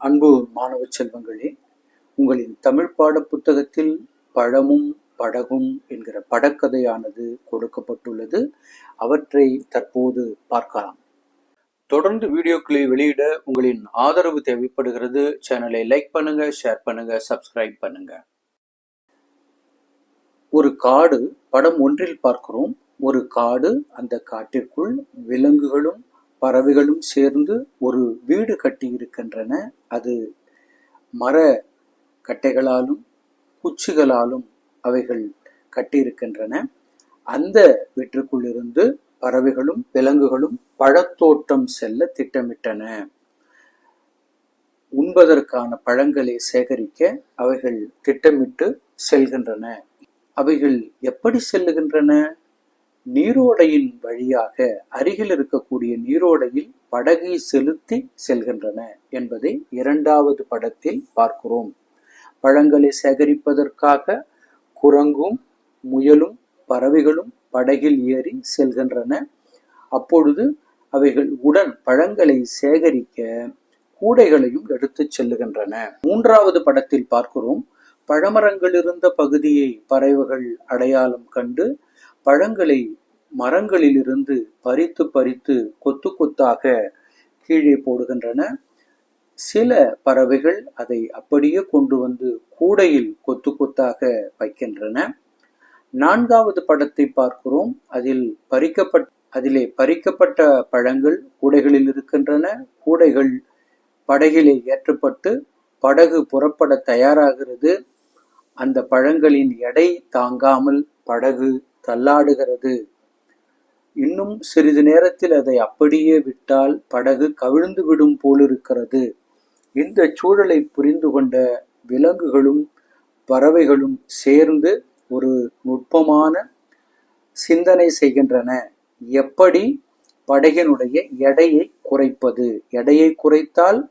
அன்பு மாணவ செல்வங்களே, உங்களின் தமிழ் பாட புத்தகத்தில் பழமும் படகும் என்கிற படக்கதையானது கொடுக்கப்பட்டுள்ளது. அவற்றை தற்போது பார்க்கலாம். தொடர்ந்து வீடியோக்களை வெளியிட உங்களின் ஆதரவு தேவைப்படுகிறது. சேனலை லைக் பண்ணுங்க, ஷேர் பண்ணுங்க, சப்ஸ்கிரைப் பண்ணுங்க. ஒரு காடு, படம் 1 பார்க்கிறோம். ஒரு காடு, அந்த காட்டிற்குள் விலங்குகளும் பறவைகளும் சேர்ந்து ஒரு வீடு கட்டி இருக்கின்றன. அது மர கட்டைகளாலும் குச்சிகளாலும் அவைகள் கட்டியிருக்கின்றன. அந்த வீட்டிற்குள் இருந்து பறவைகளும் விலங்குகளும் பழத்தோட்டம் செல்ல திட்டமிட்டன. உண்பதற்கான பழங்களை சேகரிக்க அவைகள் திட்டமிட்டு செல்கின்றன. அவைகள் எப்படி செல்லுகின்றன? நீரோடையின் வழியாக, அருகில் இருக்கக்கூடிய நீரோடையில் படகை செலுத்தி செல்கின்றன என்பதை 2வது படத்தில் பார்க்கிறோம். பழங்களை சேகரிப்பதற்காக குரங்கும் முயலும் பறவைகளும் படகில் ஏறி செல்கின்றன. அப்பொழுது அவைகள் உடன் பழங்களை சேகரிக்க கூடைகளையும் எடுத்து செல்லுகின்றன. 3வது படத்தில் பார்க்கிறோம். பழமரங்கள் இருந்த பகுதியை பறவைகள் அடையாளம் கண்டு பழங்களை மரங்களிலிருந்து பறித்து பறித்து கொத்து கொத்தாக கீழே போடுகின்றன. சில பறவைகள் அதை அப்படியே கொண்டு வந்து கூடையில் கொத்து கொத்தாக வைக்கின்றன. 4வது படத்தை பார்க்கிறோம். அதிலே பறிக்கப்பட்ட பழங்கள் கூடைகளில் இருக்கின்றன. கூடைகள் படகிலே ஏற்றப்பட்டு படகு புறப்பட தயாராகிறது. அந்த பழங்களின் எடை தாங்காமல் படகு தள்ளாடுகிறது. இன்னும் சிறிது நேரத்தில் அதை அப்படியே விட்டால் படகு கவிழ்ந்து விடும் போலிருக்கிறது. இந்த சூழலை புரிந்து கொண்ட விலங்குகளும் பறவைகளும் சேர்ந்து ஒரு நுட்பமான சிந்தனை செய்கின்றன. எப்படி படகினுடைய எடையை குறைப்பது? எடையை குறைத்தால்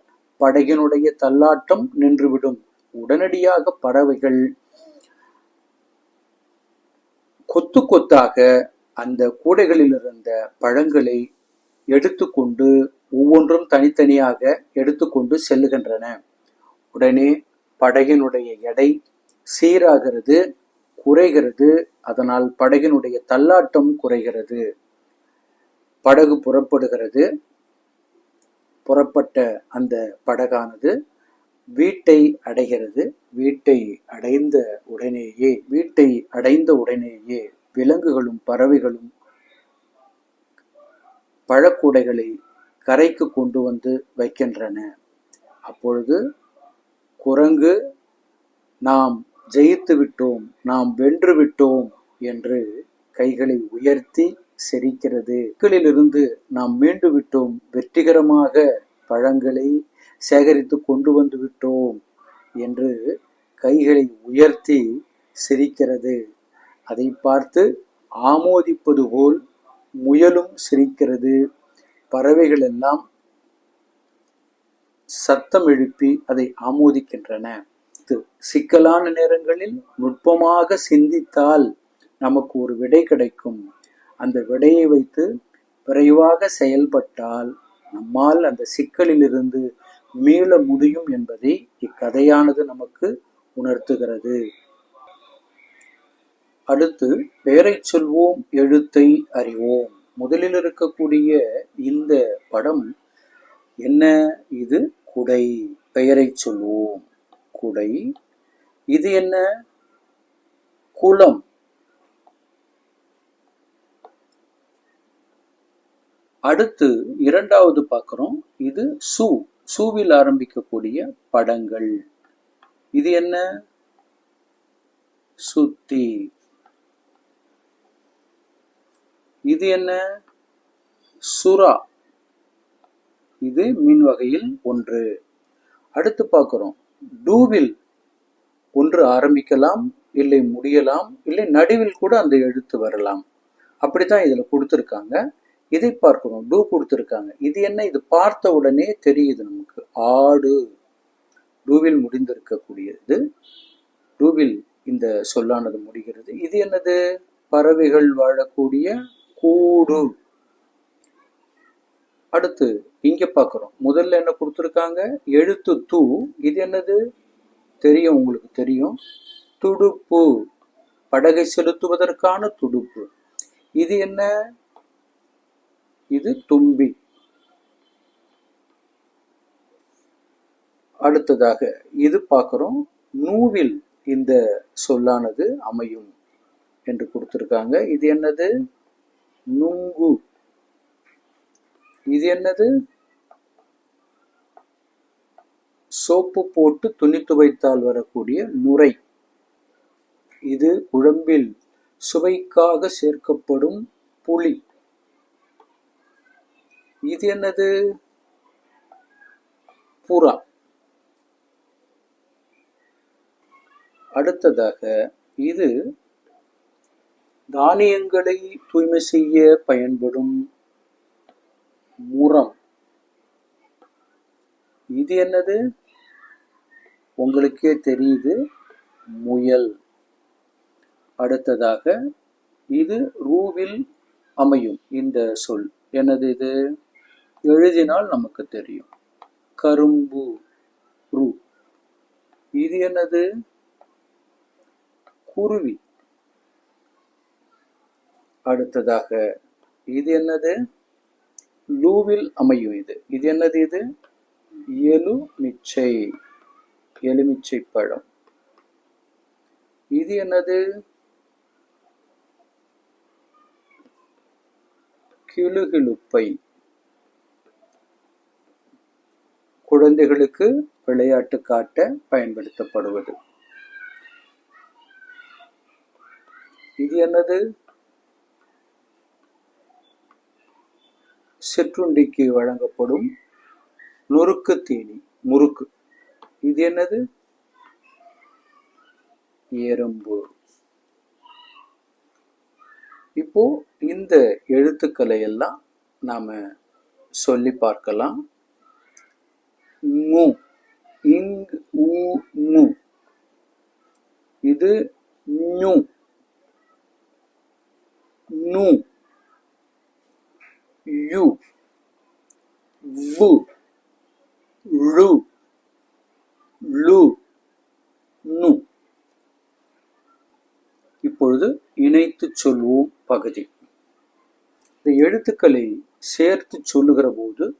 படகினுடைய தள்ளாட்டம் நின்றுவிடும். உடனடியாக பறவைகள் கொத்து கொத்தாக அந்த கூடைகளில் இருந்த பழங்களை எடுத்துக்கொண்டு ஒவ்வொன்றும் தனித்தனியாக எடுத்துக்கொண்டு செல்லுகின்றன. உடனே படகினுடைய எடை சீராகிறது, குறைகிறது. அதனால் படகினுடைய தள்ளாட்டம் குறைகிறது. படகு புறப்படுகிறது. புறப்பட்ட அந்த படகானது வீட்டை அடைகிறது. வீட்டை அடைந்த உடனேயே விலங்குகளும் பறவைகளும் பழக்கூடைகளை கரைக்கு கொண்டு வந்து வைக்கின்றன. அப்பொழுது குரங்கு, நாம் ஜெயித்து விட்டோம், நாம் வென்று விட்டோம் என்று கைகளை உயர்த்தி சிரிக்கிறது. சிக்கலிலிருந்து நாம் மீண்டு விட்டோம், வெற்றிகரமாக பழங்களை சேகரித்து கொண்டு வந்து விட்டோம் என்று கைகளை உயர்த்தி சிரிக்கிறது. அதை பார்த்து ஆமோதிப்பது போல் முயலும் சிரிக்கிறது. பறவைகள் எல்லாம் சத்தம் எழுப்பி அதை ஆமோதிக்கின்றன. சிக்கலான நேரங்களில் நுட்பமாக சிந்தித்தால் நமக்கு ஒரு விடை கிடைக்கும். அந்த விடையை வைத்து விரைவாக செயல்பட்டால் நம்மால் அந்த சிக்கலிலிருந்து மீள முடியும் என்பதை இக்கதையானது நமக்கு உணர்த்துகிறது. அடுத்து பெயரை சொல்வோம், எழுத்தை அறிவோம். முதலில் இருக்கக்கூடிய இந்த படம் என்ன? இது குடை. பெயரை சொல்வோம். குடை. இது என்ன? குளம். அடுத்து 2வது பார்க்கிறோம். இது சூ. சூவில் ஆரம்பிக்கக்கூடிய படங்கள். இது என்ன? சுத்தி. இது என்ன? சுறா. இது மீன் வகையில் ஒன்று. அடுத்து பார்க்கிறோம். டூவில் ஒன்று ஆரம்பிக்கலாம், இல்லை முடியலாம், இல்லை நடுவில் கூட அந்த எழுத்து வரலாம். அப்படித்தான் இதுல கொடுத்திருக்காங்க. இதை பார்க்கிறோம். டூ கொடுத்திருக்காங்க. இது என்ன? இது பார்த்த உடனே தெரியுது நமக்கு. ஆடு. டூவில் முடிந்திருக்கக்கூடியது. டூவில் இந்த சொல்லானது முடிகிறது. இது என்னது? பறவைகள் வாழக்கூடிய கூடு. அடுத்து இங்க பார்க்கிறோம். முதல்ல என்ன கொடுத்துருக்காங்க? எழுத்து து. இது என்னது? தெரியும், உங்களுக்கு தெரியும். துடுப்பு, படகை செலுத்துவதற்கான துடுப்பு. இது என்ன? இது தும்பி. அடுத்ததாக இது பார்க்கிறோம். நூவில் இந்த சொல்லானது அமையும் என்று கொடுத்திருக்காங்க. இது என்னது? நுங்கு. இது என்னது? சோப்பு போட்டு துணி துவைத்தால் வரக்கூடிய நுரை. இது குழம்பில் சுவைக்காக சேர்க்கப்படும் புளி. இது என்னது? புறா. அடுத்ததாக இது தானியங்களை தூய்மை செய்ய பயன்படும் முறம். இது என்னது? உங்களுக்கே தெரியுது, முயல். அடுத்ததாக இது ரூவில் அமையும் இந்த சொல். என்னது இது? எழுதினால் நமக்கு தெரியும். கரும்பு, ரூ. இது என்னது? குருவி. அடுத்ததாக இது என்னது? லூவில் அமையும் இது. இது என்னது? இது எலுமிச்சை, எலுமிச்சை பழம். இது என்னது? கிளுகிளுப்பை. குழந்தைகளுக்கு விளையாட்டு காட்ட பயன்படுத்தப்படுவது. இது என்னது? சிற்றுண்டிக்கு வழங்கப்படும் நொறுக்கு தீனி, முறுக்கு. இது என்னது? எறும்பு. இப்போ இந்த எழுத்துக்களை எல்லாம் நாம சொல்லி பார்க்கலாம். மு, இங், உ, நு. இது நு. நு, யு, வு, ழு, ளு, நு. இப்பொழுது இணைத்து சொல்வோம் பகுதி. இந்த எழுத்துக்களை சேர்த்து சொல்லுகிற போது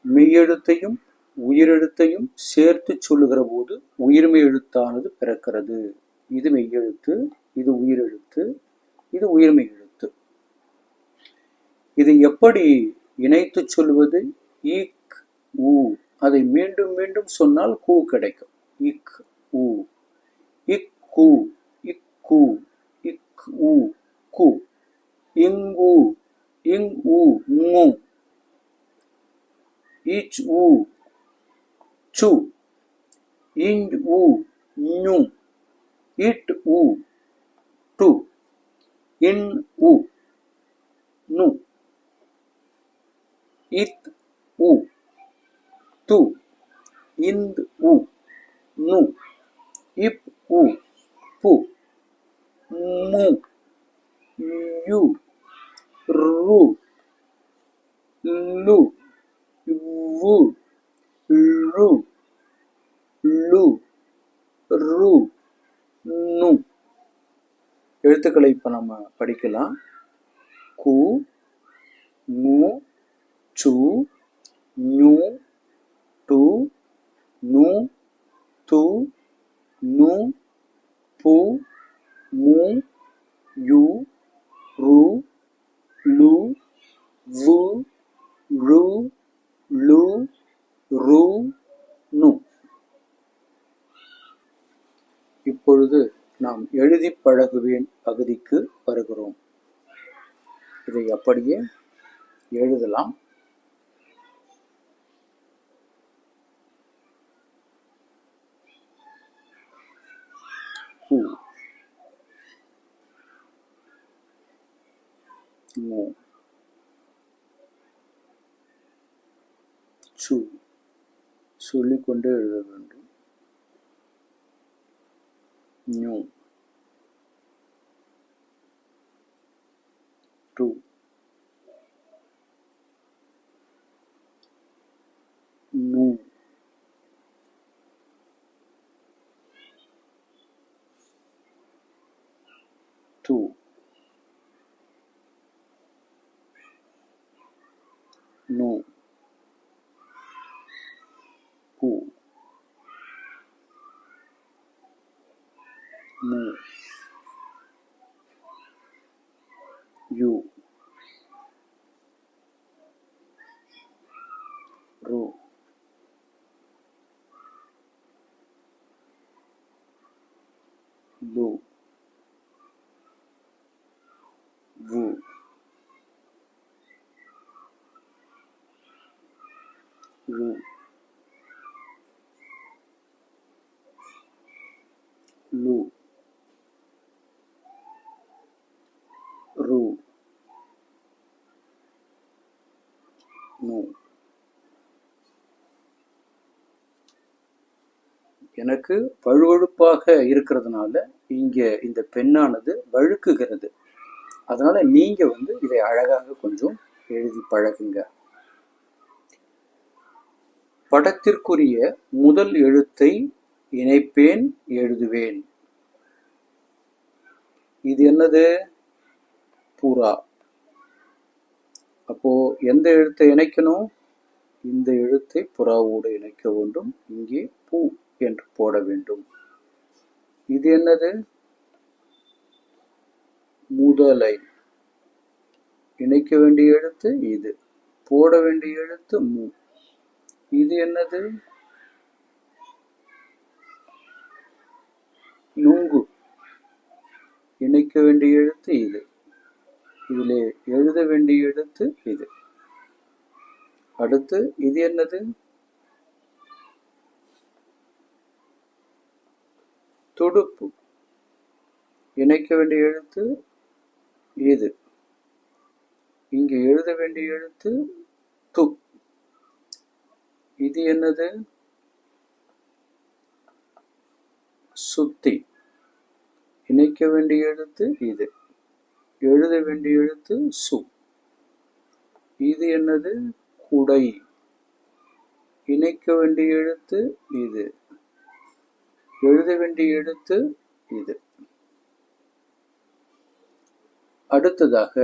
மெய்யெழுத்தையும் உயிரெழுத்தையும் சேர்த்து சொல்லுகிற போது உயிர்மெய் எழுத்தானது பிறக்கிறது. இது மெய்யெழுத்து, இது உயிரெழுத்து, இது உயிர்மெய் எழுத்து. இதை எப்படி இணைத்து சொல்வது? இக், உ. அதை மீண்டும் மீண்டும் சொன்னால் கூ கிடைக்கும். இக், உ. இக்கு, இக்கு, இக், உ, கு. இங்கு, இங், உ, நு. இச், உ, சு. இஞ், உ, நு. இட், உ, டு. இன், உ, நு. இத், உ, து. இந்த், உ, நு. இப், உ, பு. மு, யு, ரு, லு, வு, ழு, ளு, ரு, நு. எழுத்துக்களை இப்ப நம்ம படிக்கலாம். கு, மு, சு, நு, டு, நு, து, நு, பு, மு, யு, ரு, லு, வு, ழு, ளு, ரு, நு. இப்பொழுது நாம் எழுதி பழகுவேன் பகுதிக்கு வருகிறோம். இதை அப்படியே எழுதலாம். கு, மு, சு. சொல்லிக்கொண்டே எழுத வேண்டும். நு, டு, நு, து, நு, கு, மு, யு, ரு, lu, வு, ரு, லு, ரு, நு. எனக்கு வழுவழுப்பாக இருக்கிறதுனால இங்க இந்த பெண்ணானது வழுக்குகிறது. அதனால நீங்க இதை அழகாக கொஞ்சம் எழுதி பழகுங்க. படத்திற்குரிய முதல் எழுத்தை இணைப்பேன், எழுதுவேன். இது என்னது? புறா. அப்போ எந்த எழுத்தை இணைக்கணும்? இந்த எழுத்தை புறாவோடு இணைக்க வேண்டும். இங்கே பூ என்று போட வேண்டும். இது என்னது? முதலை. இணைக்க வேண்டிய எழுத்து இது. போட வேண்டிய எழுத்து மு. இது என்னது? நுங்கு. இணைக்க வேண்டிய எழுத்து இது. இதிலே எழுத வேண்டிய எழுத்து இது. அடுத்து இது என்னது? துடுப்பு. இணைக்க வேண்டிய எழுத்து இது. இங்கு எழுத வேண்டிய எழுத்து து. இது என்னது? சுத்தி. இணைக்க வேண்டிய எழுத்து இது. எழுத வேண்டிய எழுத்து சு. இது என்னது? குடை. இணைக்க வேண்டிய எழுத்து இது. எழுத வேண்டிய எழுத்து இது. அடுத்ததாக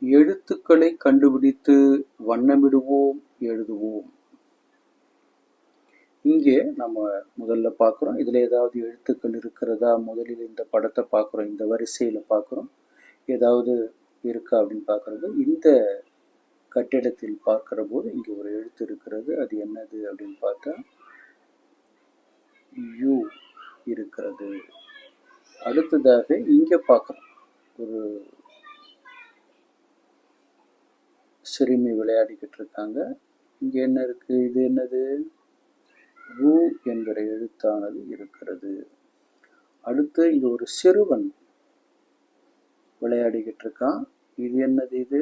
எழுத்துக்களை கண்டுபிடித்து வண்ணமிடுவோம், எழுதுவோம். இங்கே நம்ம முதல்ல பார்க்குறோம். இதில் ஏதாவது எழுத்துக்கள் இருக்கிறதா? முதலில் இந்த படத்தை பார்க்குறோம், இந்த வரிசையில் பார்க்குறோம். ஏதாவது இருக்கா அப்படின்னு பார்க்குறது. இந்த கட்டிடத்தில் பார்க்கிற போது இங்கே ஒரு எழுத்து இருக்கிறது. அது என்னது அப்படின்னு பார்த்தா யூ இருக்கிறது. அடுத்ததாக இங்கே பார்க்குறோம். ஒரு சிறுமி விளையாடிக்கிட்டு இருக்காங்க. இங்கே என்ன இருக்கு? இது என்னது? ரு என்கிற எழுத்தானது இருக்கிறது. அடுத்து இங்க ஒரு சிறுவன் விளையாடிக்கிட்டு இருக்கான். இது என்னது? இது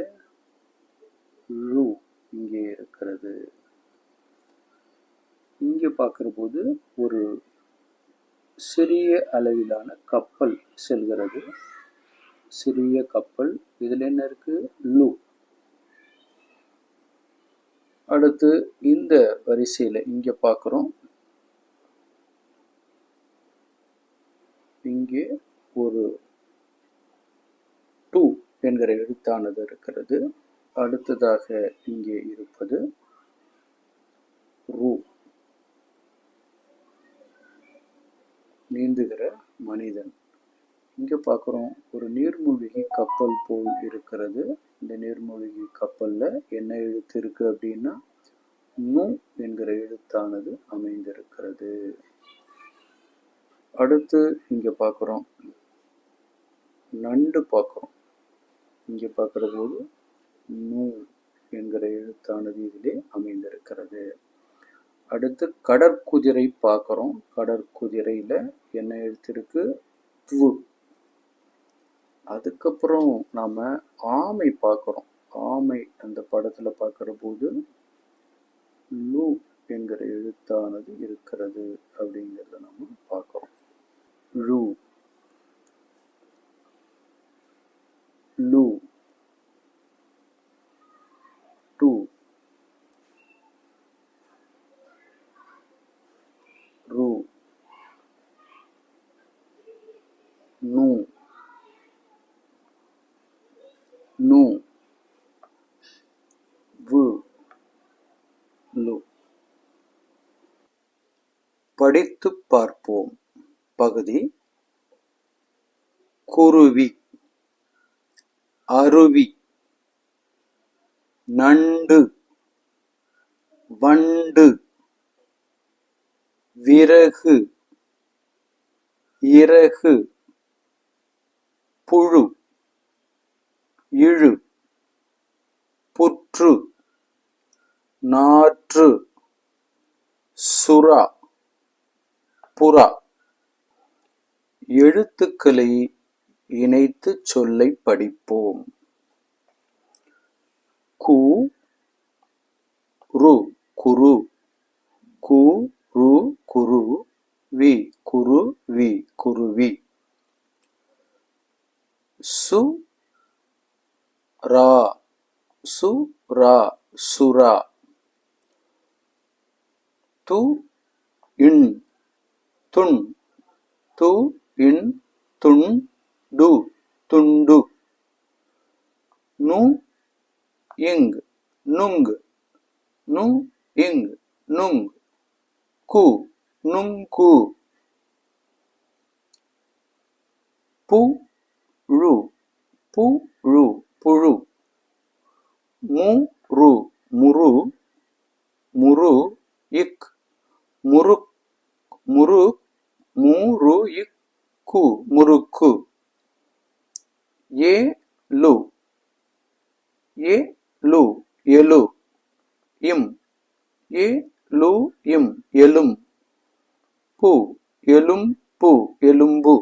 ரு இங்கே இருக்கிறது. இங்க பார்க்கிற போது ஒரு சிறிய அளவிலான கப்பல் செல்கிறது. சிறிய கப்பல். இதுல என்ன இருக்கு? லு. அடுத்து இந்த வரிசையில இங்க பார்க்கிறோம். இங்கே ஒரு டு என்கிற எழுத்தானது இருக்கிறது. அடுத்ததாக இங்கே இருப்பது ரு. நீந்துகிற மனிதன். இங்க பார்க்கிறோம் ஒரு நீர்மூழ்கி கப்பல் போல் இருக்கிறது. இந்த நீர்மூழ்கி கப்பல்ல என்ன எழுத்து இருக்கு அப்படின்னா நு என்கிற எழுத்தானது அமைந்திருக்கிறது. அடுத்து இங்க பார்க்கிறோம் நண்டு பார்க்கிறோம். இங்க பார்க்கிற போது நு என்கிற எழுத்தானது இதிலே அமைந்திருக்கிறது. அடுத்து கடற்குதிரை பார்க்கிறோம். கடற்குதிரையில என்ன எழுத்து இருக்கு? வு. அதுக்கப்புறம் நாம ஆமை பார்க்கிறோம். ஆமை அந்த படத்துல பார்க்கிற போது லு என்கிற எழுத்தானது இருக்கிறது அப்படிங்கிறத நம்ம பார்க்கிறோம். ழு, லு, டு, படித்துப் பார்ப்போம். பகுதி குருவி, அருவி, நண்டு, வண்டு, விறகு, இறகு, புழு, இழு, புற்று, நாற்று, சுறா, புறா. எழுத்துக்களை இணைத்துச் சொல்லைப் படிப்போம். கு ரு குரு, கு ரு குரு, வி குருவி, குருவி. சு ரா சுறா, சுறா. து இன் துன், து இன் துண்டு, துண்டு. நு இங் நுங், நு இங் நுங். கு நுங்கு. புழு, புழு, புழு. முரு, முரு, முரு இக் முருக், முருக், முரு இக்கு, முருக்கு. ஏலு, ஏலு, எழு. இம், ஏலு இம், எலும். பு, எலும்பு, எலும்பு.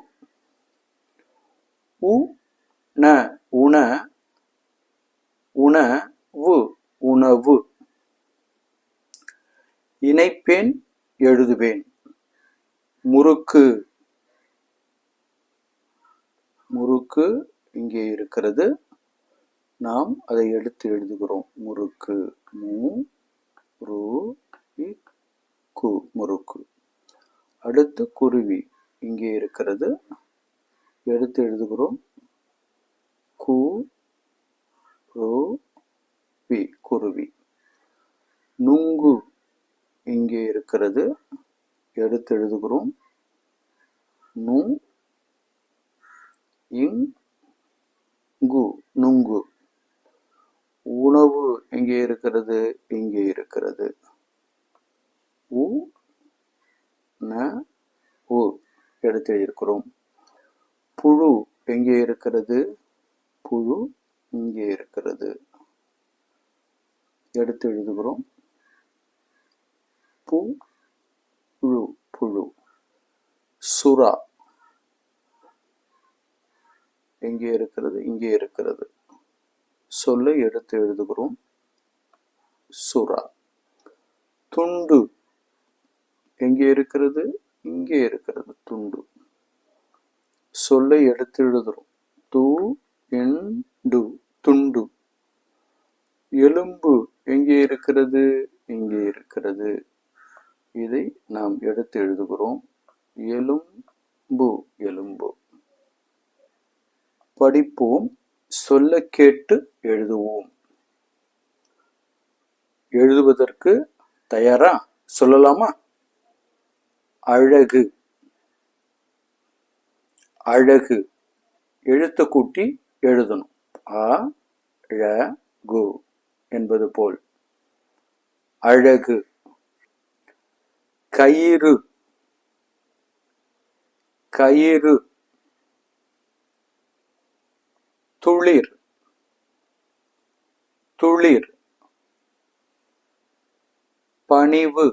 உண, உண, உணவு, உணவு. இணைப்பேன், எழுதுவேன். முறுக்கு, முறுக்கு இங்கே இருக்கிறது. நாம் அதை எடுத்து எழுதுகிறோம். முறுக்கு, மு ரு இக்கு, முறுக்கு. அடுத்து குருவி இங்கே இருக்கிறது. எடுத்து எழுதுகிறோம். கு ரு வி, குருவி. நுங்கு இங்கே இருக்கிறது. எடுத்து எழுதுகிறோம். நு இங்கு, நுங்கு. உணவு எங்கே இருக்கிறது? இங்கே இருக்கிறது. உ ந உ, எடுத்து எழுதியிருக்கிறோம். புழு எங்கே இருக்கிறது? புழு இங்கே இருக்கிறது. எடுத்து எழுதுகிறோம். புழு, புழு. சுறா எங்கே இருக்கிறது? இங்கே இருக்கிறது. சொல்லை எடுத்து எழுதுகிறோம். சுறா. துண்டு எங்கே இருக்கிறது? இங்கே இருக்கிறது. துண்டு. சொல்லை எடுத்து எழுதுகிறோம். து இண்டு, துண்டு. எலும்பு எங்கே இருக்கிறது? இங்கே இருக்கிறது. இதை நாம் எடுத்து எழுதுகிறோம். எலும்பு, எலும்பு. படிப்போம். சொல்ல கேட்டு எழுதுவோம். எழுதுவதற்கு தயாரா? சொல்லலாமா? அழகு, அழகு. எழுத்து கூட்டி எழுதணும். அ ழ கு என்பது போல். அழகு. கயிறு, கயிறு. துளிர், துளிர். பணிவு,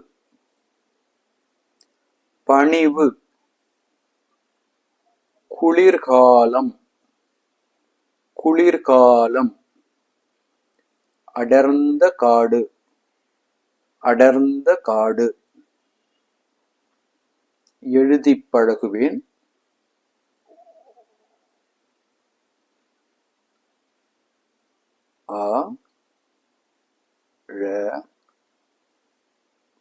பணிவு. குளிர்காலம், குளிர்காலம். அடர்ந்த காடு, அடர்ந்த காடு. எழுதிப் பழகுவேன். அ ழ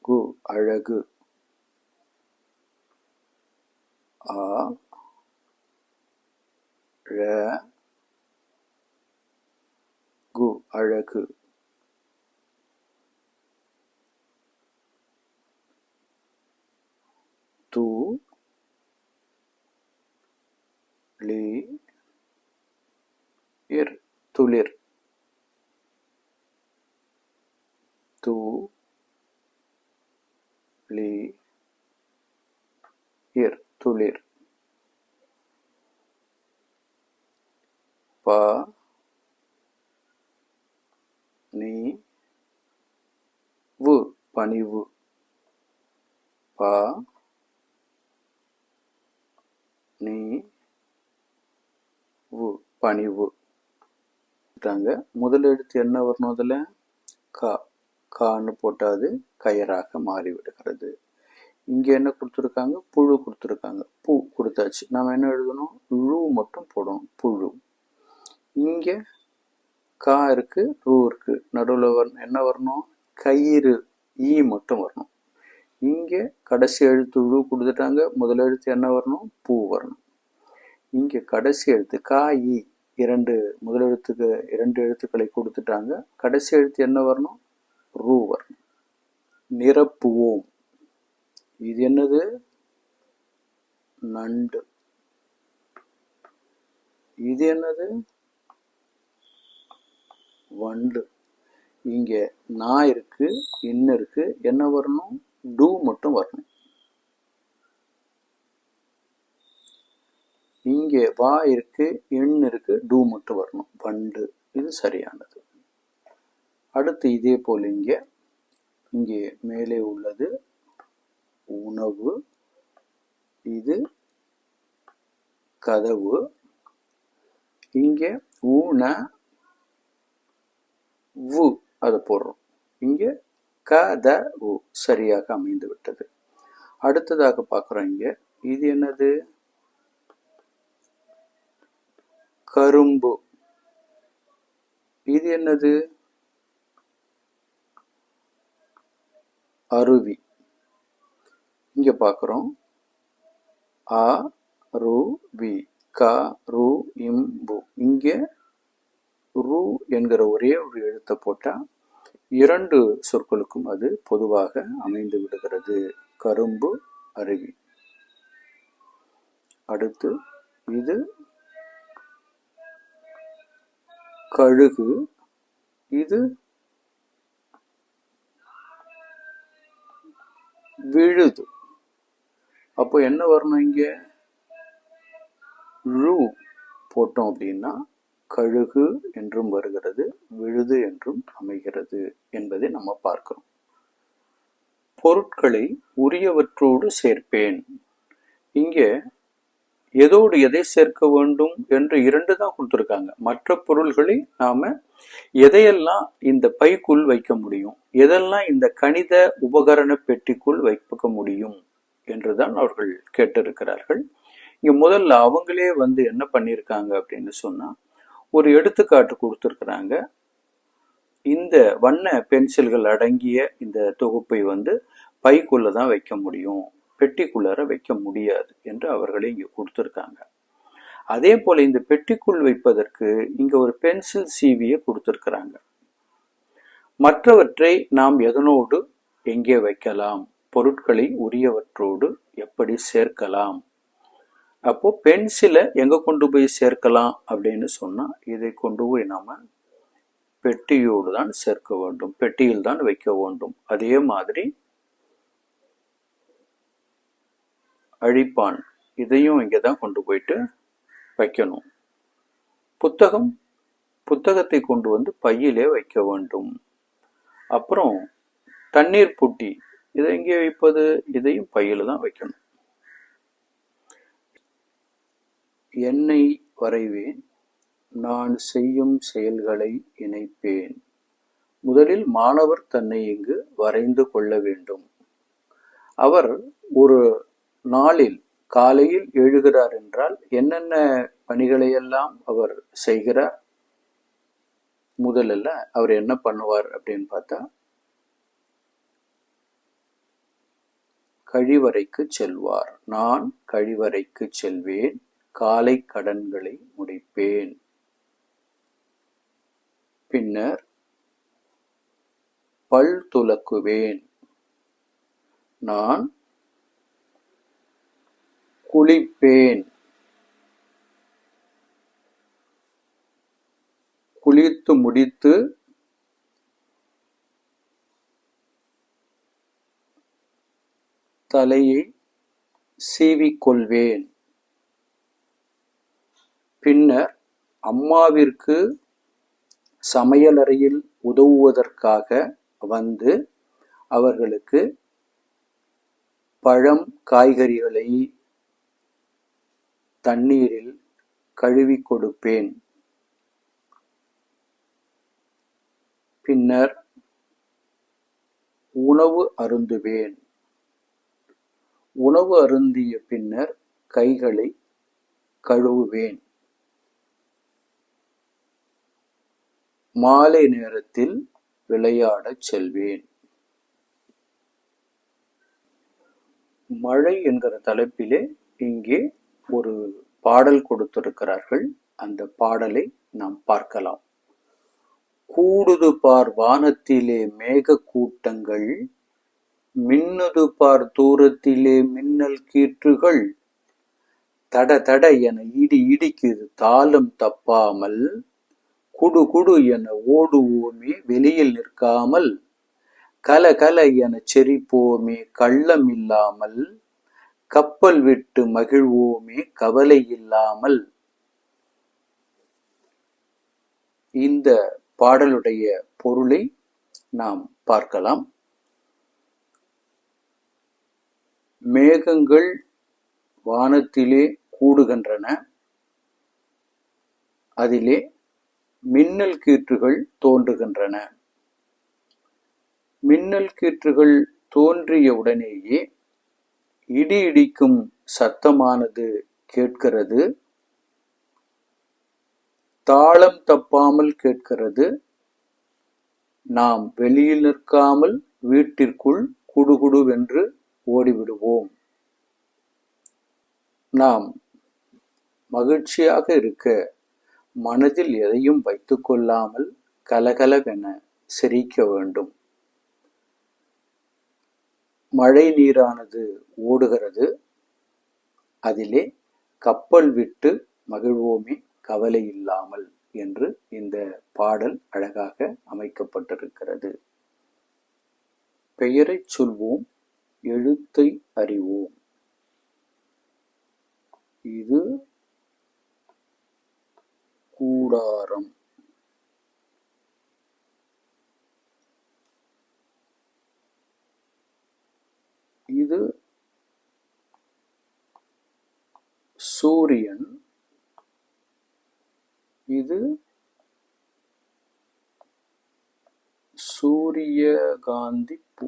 கு, அழகு. அ ழ கு, அழகு. துளிர் துளிர் பணிவு பணிவு. முதல் எழுத்து என்ன வரணும்? அதுல கான்னு போட்டாது கயராக மாறிவிடுகிறது. இங்க என்ன கொடுத்துருக்காங்க? புழு கொடுத்துருக்காங்க. பூ கொடுத்தாச்சு. நாம என்ன எழுதணும்? ழு மட்டும் போடணும். புழு. இங்க கா இருக்கு, ரூ இருக்கு. நடுவில் என்ன வரணும்? கயிறு ஈ மட்டும் வரணும். இங்க கடைசி எழுத்து ழு கொடுத்துட்டாங்க. முதல் எழுத்து என்ன வரணும்? பூ வரணும். இங்க கடைசி எழுத்து கா ஈ முதல் எழுத்துக்கு 2 எழுத்துக்களை கொடுத்துட்டாங்க. கடைசி எழுத்து என்ன வரணும்? ரூ வரணும். நிரப்புவோம். இது என்னது? நண்டு. இது என்னது? வண்டு. இங்க நான் இருக்கு, இன்னும் இருக்கு. என்ன வரணும்? டூ மட்டும் வரணும். இங்கே வா இருக்கு, எண் இருக்கு, டூ மட்டும் வரணும். வண்டு. இது சரியானது. அடுத்து இதே போல் இங்கே மேலே உள்ளது உணவு. இது கதவு. இங்கே உணவு அதை போடுறோம். இங்கே கதவு சரியாக அமைந்து விட்டது. அடுத்ததாக பார்க்குறோம். இங்க இது என்னது? கரும்பு. இது என்னது? அருவி. இங்க பார்க்குறோம். அ ரு வி க ரு இம்பு. இங்க ரு என்கிற ஒரே ஒரு எழுத்தை போட்டா 2 சொற்களுக்கும் அது பொதுவாக அமைந்து விடுகிறது. கரும்பு, அருவி. அடுத்து இது கழுகு. இது விழுது. அப்போ என்ன வரணும்? இங்க ழு போட்டோம் அப்படின்னா கழுகு என்றும் வருகிறது, விழுது என்றும் அமைகிறது என்பதை நம்ம பார்க்கிறோம். பொருட்களை உரியவற்றோடு சேர்ப்பேன். இங்கே எதோடு எதை சேர்க்க வேண்டும் என்று 2 தான் கொடுத்துருக்காங்க. மற்ற பொருள்களை நாம எதையெல்லாம் இந்த பைக்குள் வைக்க முடியும், எதெல்லாம் இந்த கணித உபகரண பெட்டிக்குள் வைக்க முடியும் என்றுதான் அவர்கள் கேட்டிருக்கிறார்கள். இங்க முதல்ல அவங்களே என்ன பண்ணியிருக்காங்க அப்படின்னு சொன்னா, ஒரு எடுத்துக்காட்டு கொடுத்துருக்குறாங்க. இந்த வண்ண பென்சில்கள் அடங்கிய இந்த தொகுப்பை பைக்குள்ளதான் வைக்க முடியும், பெட்டிக்குள்ளார வைக்க முடியாது என்று அவர்களே இங்க கொடுத்துருக்காங்க. அதே போல இந்த பெட்டிக்குள் வைப்பதற்கு இங்க ஒரு பென்சில் சீவியை கொடுத்துருக்குறாங்க. மற்றவற்றை நாம் எதனோடு எங்கே வைக்கலாம், பொருட்களை உரியவற்றோடு எப்படி சேர்க்கலாம். அப்போ பென்சிலை எங்க கொண்டு போய் சேர்க்கலாம் அப்படின்னு சொன்னா, இதை கொண்டு போய் நாம பெட்டியோடு தான் சேர்க்க வேண்டும், பெட்டியில் தான் வைக்க வேண்டும். அதே மாதிரி அழிப்பான், இதையும் இங்கதான் கொண்டு போயிட்டு வைக்கணும். புத்தகத்தை கொண்டு பையிலே வைக்க வேண்டும். அப்புறம் தண்ணீர் புட்டி, இதை எங்கே வைப்பது? இதையும் பையில தான் வைக்கணும். என்னை வரைவேன், நான் செய்யும் செயல்களை இணைப்பேன். முதலில் மாணவர் தன்னை இங்கு வரைந்து கொள்ள வேண்டும். அவர் ஒரு நாளில் காலையில் எழுகிறார் என்றால் என்னென்ன பணிகளை எல்லாம் அவர் செய்கிறார்? முதல்ல அவர் என்ன பண்ணுவார் அப்படின்னு பார்த்தா, கழிவறைக்கு செல்வார். நான் கழிவறைக்கு செல்வேன், காலை கடன்களை முடிப்பேன். பின்னர் பல் துலக்குவேன். நான் குளிப்பேன். குளித்து முடித்து தலையை சீவிக்கொள்வேன். பின்னர் அம்மாவிற்கு சமையலறையில் உதவுவதற்காக வந்து அவர்களுக்கு பழம், காய்கறிகளை தண்ணீரில் கழுவி கொடுப்பேன். பின்னர் உணவு அருந்துவேன். உணவு அருந்திய பின்னர் கைகளை கழுவுவேன். மாலை நேரத்தில் விளையாடச் செல்வேன். மழை என்கிற தலைப்பிலே இங்கே ஒரு பாடல் கொடுத்திருக்கிறார்கள். அந்த பாடலை நாம் பார்க்கலாம். கூடுது பார் வானத்திலே மேக கூட்டங்கள், மின்னுது பார் தூரத்திலே மின்னல் கீற்றுகள், தட தட என இடி இடிக்குது தாளம் தப்பாமல், குடு குடு என ஓடுவோமே வெளியில் நிற்காமல், கல கல என செரிப்போமே கள்ளம் இல்லாமல், கப்பல் விட்டு மகிழ்வோமே கவலை இல்லாமல். இந்த பாடலுடைய பொருளை நாம் பார்க்கலாம். மேகங்கள் வானத்திலே கூடுகின்றன. அதிலே மின்னல் கீற்றுகள் தோன்றுகின்றன. மின்னல் கீற்றுகள் தோன்றிய உடனேயே இடி இடிக்கும் சத்தமானது கேட்கிறது. தாளம் தப்பாமல் கேட்கிறது. நாம் வெளியில் நிற்காமல் வீட்டிற்குள் குடுகுடுவென்று ஓடிவிடுவோம். நாம் மகிழ்ச்சியாக இருக்க மனதில் எதையும் வைத்துக் கொள்ளாமல் கலகலவென சிரிக்க வேண்டும். மழை நீரானது ஓடுகிறது. அதிலே கப்பல் விட்டு மகிழ்வோமே கவலை இல்லாமல் என்று இந்த பாடல் அழகாக அமைக்கப்பட்டிருக்கிறது. பெயரைச் சொல்வோம், எழுத்தை அறிவோம். இது கூடாரம். இது சூரியன். இது சூரியகாந்தி பூ.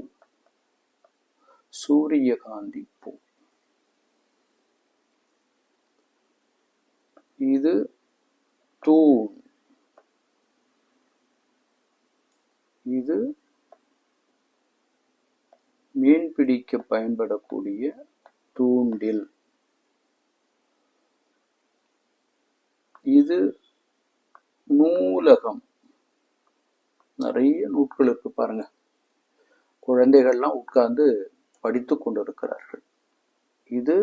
சூரியகாந்தி பூ. இது தூண். இது மீன் பிடிக்க பயன்படக்கூடிய தூண்டில். இது நூலகம். நிறைய நூல்கள் இருக்கு பாருங்க. குழந்தைகள்லாம் உட்கார்ந்து படித்துக் கொண்டிருக்கிறார்கள். இது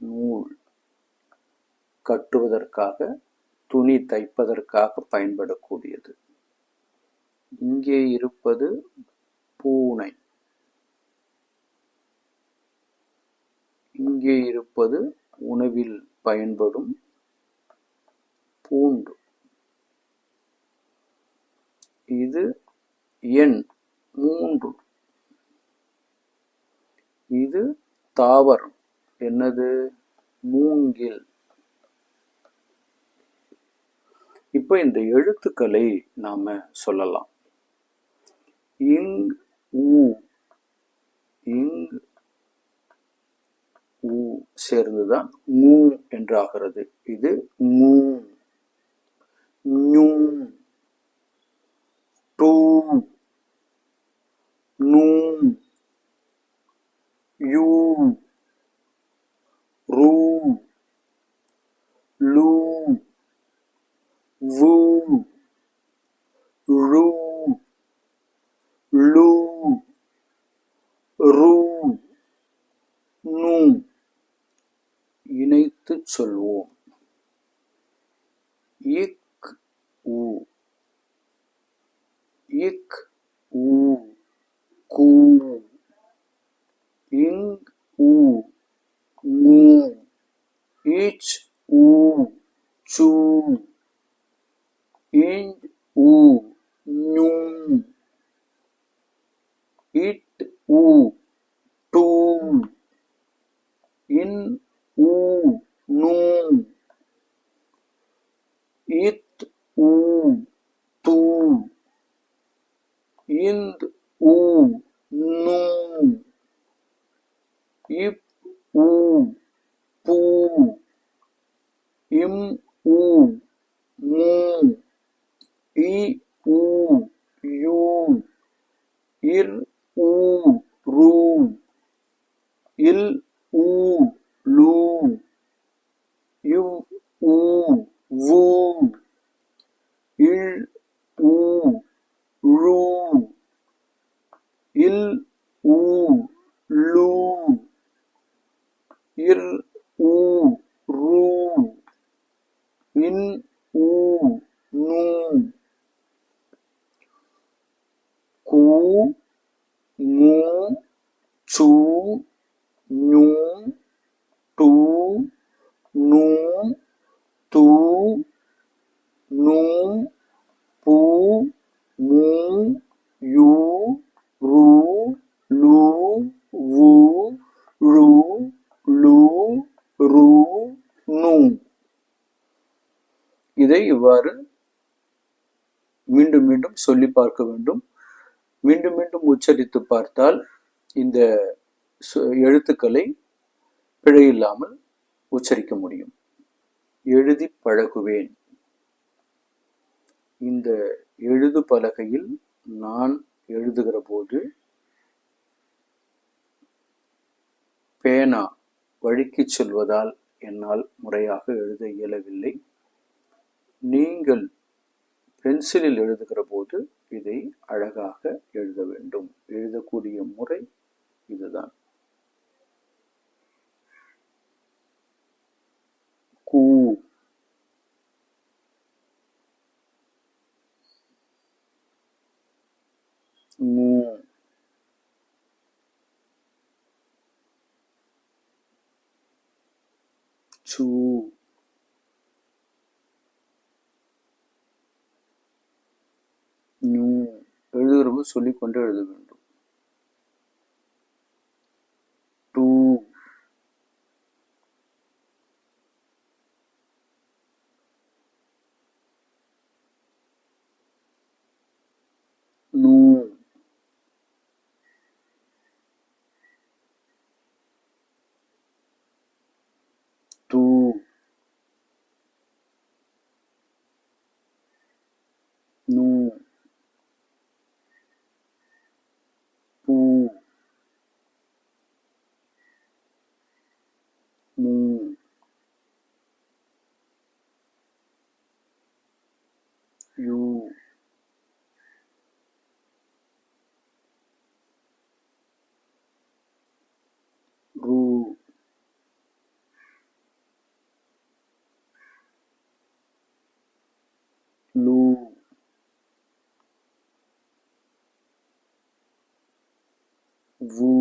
நூல். கட்டுவதற்காக, துணி தைப்பதற்காக பயன்படக்கூடியது. இங்கே இருப்பது பூனை. இங்கே இருப்பது உணவில் பயன்படும் பூண்டு. இது எண் 3. இது தாவரம். என்னது? மூங்கில். இப்ப இந்த எழுத்துக்களை நாம சொல்லலாம். இங் ஊ. இங் ஊ சேர்ந்துதான் மூ என்றாகிறது. இது மூ. நியூ. டூ. நூ. யூ. ரூ. லூ. வு. ழு. லு. ரு. நு. இணைத்துச் சொல்வோம். இக் ஊ. இக் ஊ கூ இங் ஊ மூ இச் ஊ சூ இஞ் ஊ ஞும் இட் ஊ டூ இன் ஊ நூ இத் ஊ தூ இந்த் ஊ நூ இப் ஊ பூ இம் ஊ மூ இ ஊ யூ இர் ஊ ரூ இல் ஊ லூ இவ் ஊ வு இல் ஊ ழூ இல் ஊ லூ இர் ஊ ரூ இன் ஊ நூ கூ மூ சூ ஞூ டூ நூ தூ நூ பூ மூ யூ ரூ லூ வு ழூ லூ ரூ நூ. இதை இவ்வாறு மீண்டும் மீண்டும் சொல்லி பார்க்க வேண்டும். மீண்டும் மீண்டும் உச்சரித்து பார்த்தால் இந்த எழுத்துக்களை பிழையில்லாமல் உச்சரிக்க முடியும். எழுதி பழகுவேன். இந்த எழுது பலகையில் நான் எழுதுகிற போது பேனா வழுக்கிச் செல்வதால் என்னால் முறையாக எழுத இயலவில்லை. நீங்கள் பென்சிலில் எழுதுகிற போது இதை அழகாக எழுத வேண்டும். எழுதக்கூடிய முறை இதுதான். கூ மூ சூ ஞூ. எழுதுகிறவங்க சொல்லிக்கொண்டு எழுத வேண்டும். டூ நூ தூ நூ பூ மூ யூ ரூ லூ வு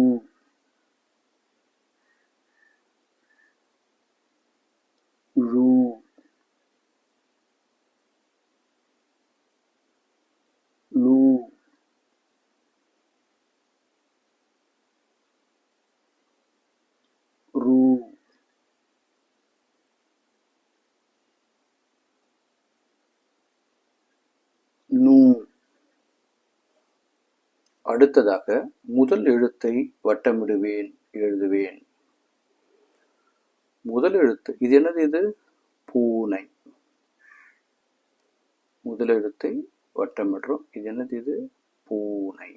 ழூ லூ ரூ நூ. அடுத்ததாக முதல் எழுத்தை வட்டமிடுவேன், எழுதுவேன். முதல் எழுத்து இது என்னது? இது பூனை. முதல் எழுத்தை வட்டமிடுறோம். இது என்னது? இது பூனை.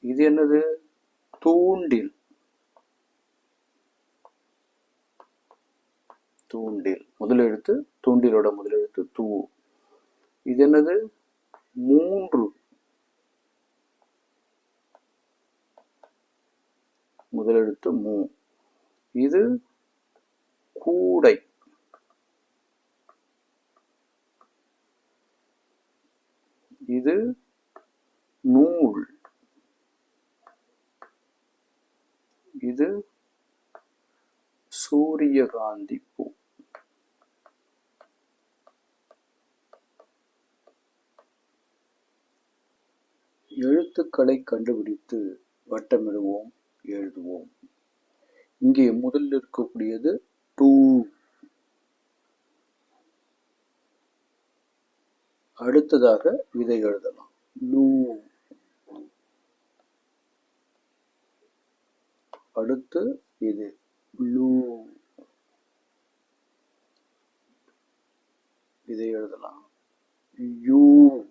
இது என்னது? தூண்டில். தூண்டில். முதல் எழுத்து தூண்டிலோட முதல் எழுத்து தூ. இது என்னது? மூன்று. முதல் எழுத்து மூ. இது கூடை. இது நூல். இது சூரியகாந்தி பூ. எழுத்துக்களை கண்டுபிடித்து வட்டமிடுவோம், எழுதுவோம். இங்கே முதலில் இருக்கக்கூடியது டூ. அடுத்ததாக இதை எழுதலாம், லூ. அடுத்து இது லூ. இதை எழுதலாம், யூ.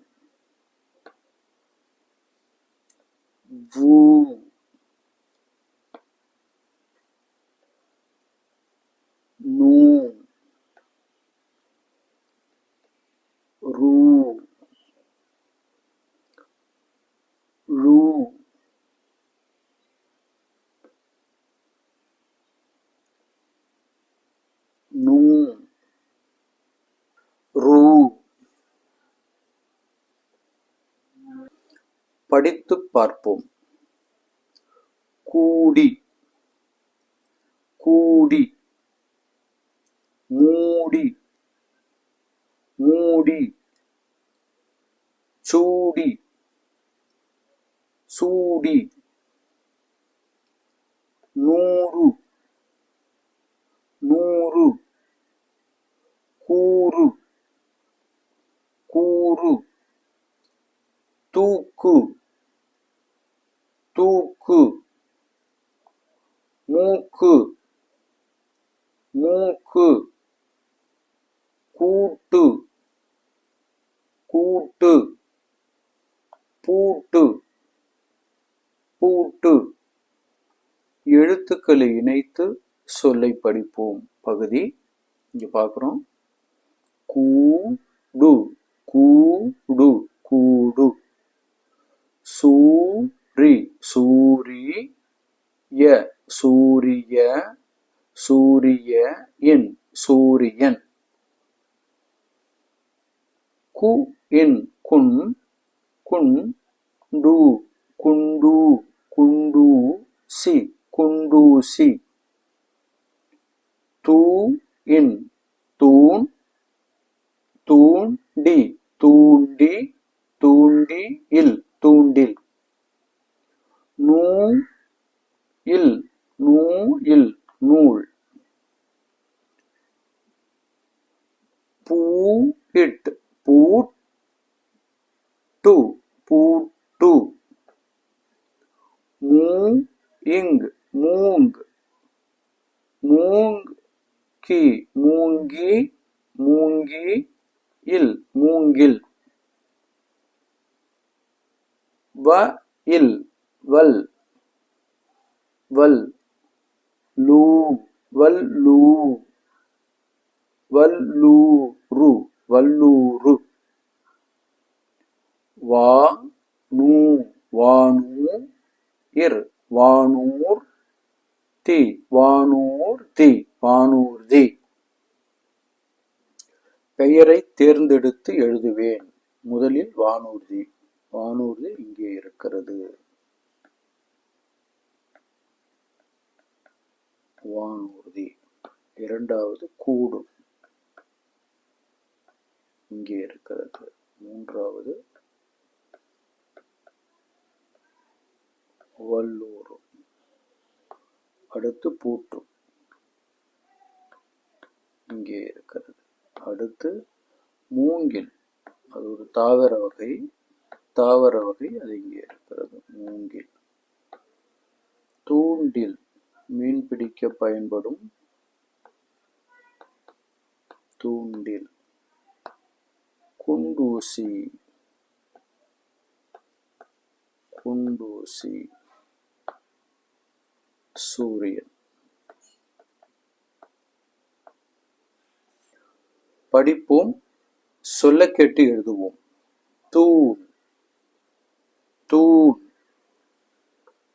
வு. நூ. ரு. ழு. நூ. ரு. படித்துப் பார்ப்போம். கூடி, கூடி. மூடி, மூடி. சூடி, சூடி. நூறு, நூறு. கூறு, கூறு. தூக்கு, தூக்கு. மூக்கு, மூக்கு. கூட்டு, கூட்டு. பூட்டு, பூட்டு. எழுத்துக்களை இணைத்து சொல்லை படிப்போம். பகுதி இங்க பார்க்கிறோம். கூடு, கூடு. கூடு. சூரி, சூரிய, சூரிய. சூரியன், சூரியன். குன், குன். குண்டு, குண்டு. குண்டூசி, குண்டூசி. தூண், தூண். தூண்டி, தூண்டி. தூண்டில், தூண்டில். நூல், நூல். நூல். பூட்டு, பூட்டு. பூட்டு. மூங், மூங். மூங்கி, மூங்கி. மூங்கில், மூங்கில். வல், வல். வல். லூ, வல்லூ. வல்லூரு, வல்லூரு. வானூ, வானூர். வானூர்தி, வானூர்தி. வானூர்தி. பெயரை தேர்ந்தெடுத்து எழுதுவேன். முதலில் வானூர்தி. வானூர்தி இங்கே இருக்கிறது. வானூர்தி. இரண்டாவது கூடு, இங்கே இருக்கிறது. மூன்றாவது வல்லூர். அடுத்து பூட்டு, இங்கே இருக்கிறது. அடுத்து மூங்கில், அது ஒரு தாவர வகை. அது இங்கே இருக்கிறது, மூங்கில். தூண்டில், மீன் பிடிக்க பயன்படும் தூண்டில். குண்டூசி, குண்டூசி. சூரியன். படிப்போம், சொல்ல கேட்டு எழுதுவோம். தூண், தூண்.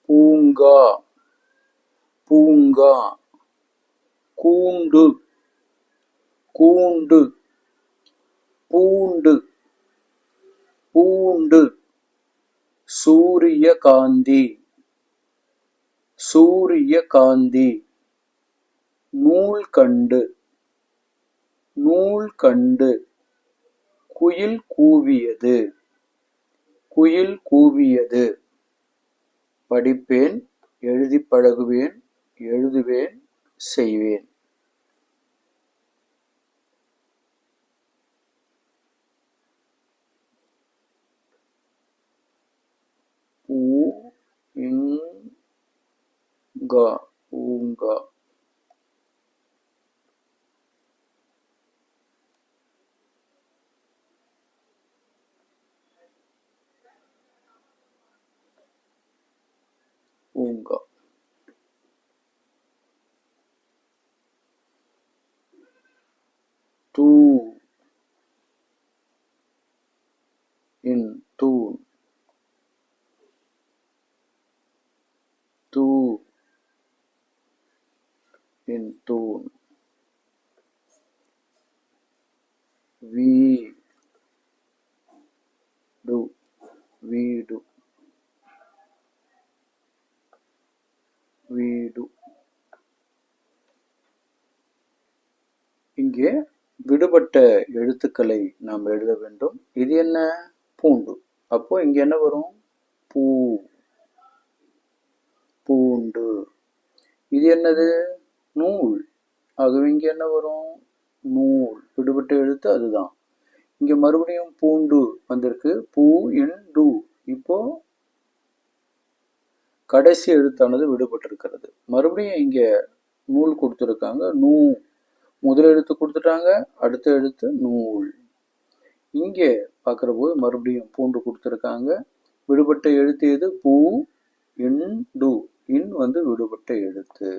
பூங்கா, பூங்கா. கூண்டு, கூண்டு. பூண்டு, பூண்டு, சூரியகாந்தி, சூரியகாந்தி. நூல்கண்டு, நூல்கண்டு. குயில் கூவியது, குயில் கூவியது. படிப்பேன், எழுதிப் பழகுவேன், எழுதுவேன், செய்வேன். பூ இங்கா, பூங்கா. பூங்கா. தூ இன், தூண். தூ இன், தூண். வீடு, வீடு, வீடு. இங்கே விடுபட்ட எழுத்துக்களை நாம் எழுத வேண்டும். இது என்ன? பூண்டு. அப்போ இங்க என்ன வரும்? பூ, பூண்டு. இது என்னது? நூல். ஆகவே இங்க என்ன வரும்? நூல். விடுபட்ட எழுத்து அதுதான். இங்க மறுபடியும் பூண்டு வந்திருக்கு. பூ இன் டு. இப்போ கடைசி எழுத்தானது விடுபட்டிருக்கிறது. மறுபடியும் இங்க நூல் கொடுத்துருக்காங்க. முதல் எழுத்து கொடுத்துட்டாங்க, அடுத்த எழுத்து நூல். இங்கே பார்க்குற போது மறுபடியும் பூண்டு கொடுத்துருக்காங்க. விடுபட்ட எழுத்து எது? பூ இன் டு. இன் வந்து விடுபட்ட எழுத்து.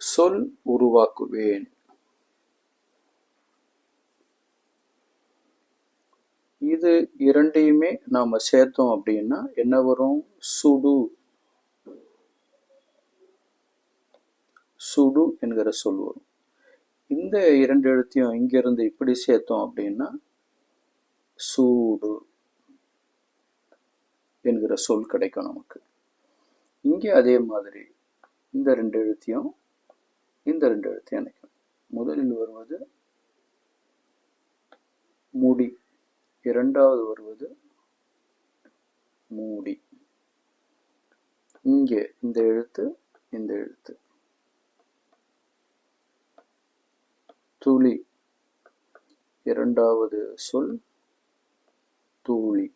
சொல் உருவாக்குவேன். இது இரண்டையுமே நாம சேர்த்தோம் அப்படின்னா என்ன வரும்? சுடு, சுடு என்கிற சொல் வரும். இந்த இரண்டு எழுத்தையும் இங்கிருந்து இப்படி சேர்த்தோம் அப்படின்னா சூடு என்கிற சொல் கிடைக்கும் நமக்கு. இங்கே அதே மாதிரி இந்த ரெண்டு எழுத்தையும் இந்த ரெண்டு எழுத்தையும் இணைக்கணும். முதலில் வருவது முடி, இரண்டாவது வருவது மூடி. இங்கே இந்த எழுத்து இந்த எழுத்து. துளி, இரண்டாவது சொல் தூளி.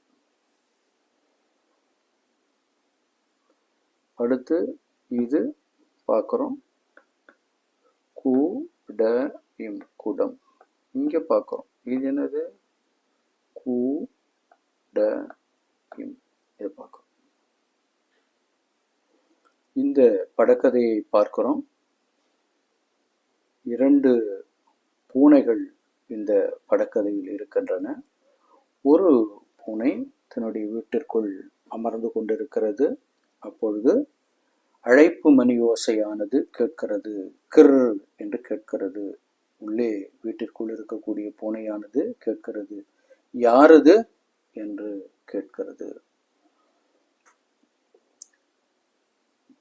அடுத்து இது பார்க்குறோம் குடம், குடம். இங்க பார்க்குறோம் இது என்னது? குடம். இதை பார்க்குறோம். இந்த படக்கதையை பார்க்கிறோம். இரண்டு பூனைகள் இந்த படக்கதையில் இருக்கின்றன. ஒரு பூனை தன்னுடைய வீட்டிற்குள் அமர்ந்து கொண்டிருக்கிறது. அப்பொழுது அழைப்பு மணி ஓசையானது கேட்கிறது. கிர் என்று கேட்கிறது. உள்ளே வீட்டிற்குள் இருக்கக்கூடிய பூனையானது கேட்கிறது, யாரது என்று கேட்கிறது.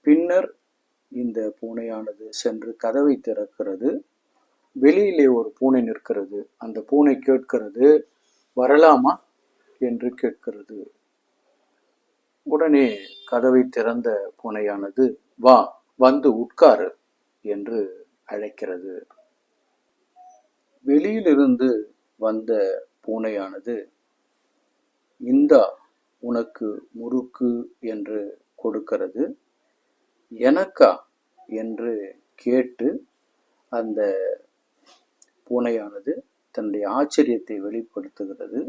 பின்னர் இந்த பூனையானது சென்று கதவை திறக்கிறது. வெளியிலே ஒரு பூனை நிற்கிறது. அந்த பூனை கேட்கிறது, வரலாமா என்று கேட்கிறது. உடனே கதவை திறந்த பூனையானது, வா, வந்து உட்காரு என்று அழைக்கிறது. வெளியிலிருந்து வந்த பூனையானது, இந்தா உனக்கு முறுக்கு என்று கொடுக்கிறது. எனக்கா என்று கேட்டு அந்த பூனையானது தன்னுடைய ஆச்சரியத்தை வெளிப்படுத்துகிறது.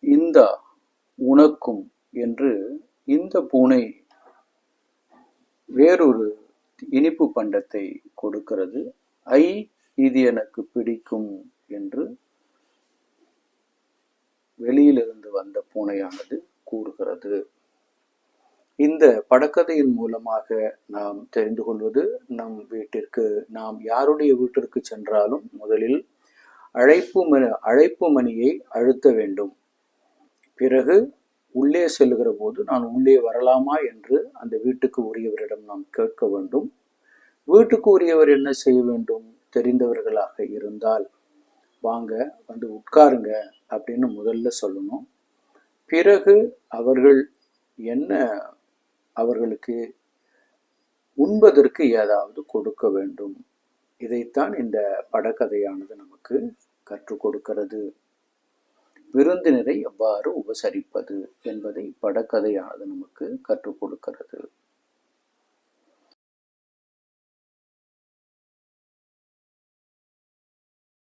இந்தா உனக்கும் என்று இந்த பூனை வேறொரு இனிப்பு பண்டத்தை கொடுக்கிறது. ஐ, இது எனக்கு பிடிக்கும் என்று வெளியிலிருந்து வந்த பூனையானது கூறுகிறது. இந்த படக்கதையின் மூலமாக நாம் தெரிந்து கொள்வது, நாம் யாருடைய வீட்டிற்கு சென்றாலும் முதலில் அழைப்பு மணியை அழுத்த வேண்டும். பிறகு உள்ளே செல்லுகிற போது நான் உள்ளே வரலாமா என்று அந்த வீட்டுக்கு உரியவரிடம் நாம் கேட்க வேண்டும். வீட்டுக்கு உரியவர் என்ன செய்ய வேண்டும்? தெரிந்தவர்களாக இருந்தால் வாங்க வந்து உட்காருங்க அப்படின்னு முதல்ல சொல்லணும். பிறகு அவர்கள் என்ன அவர்களுக்கு உண்பதற்கு ஏதாவது கொடுக்க வேண்டும். இதைத்தான் இந்த படக்கதையானது நமக்கு கற்றுக் கொடுக்கிறது. விருந்தினரை எவ்வாறு உபசரிப்பது என்பதை படக்கதையானது நமக்கு கற்றுக் கொடுக்கிறது.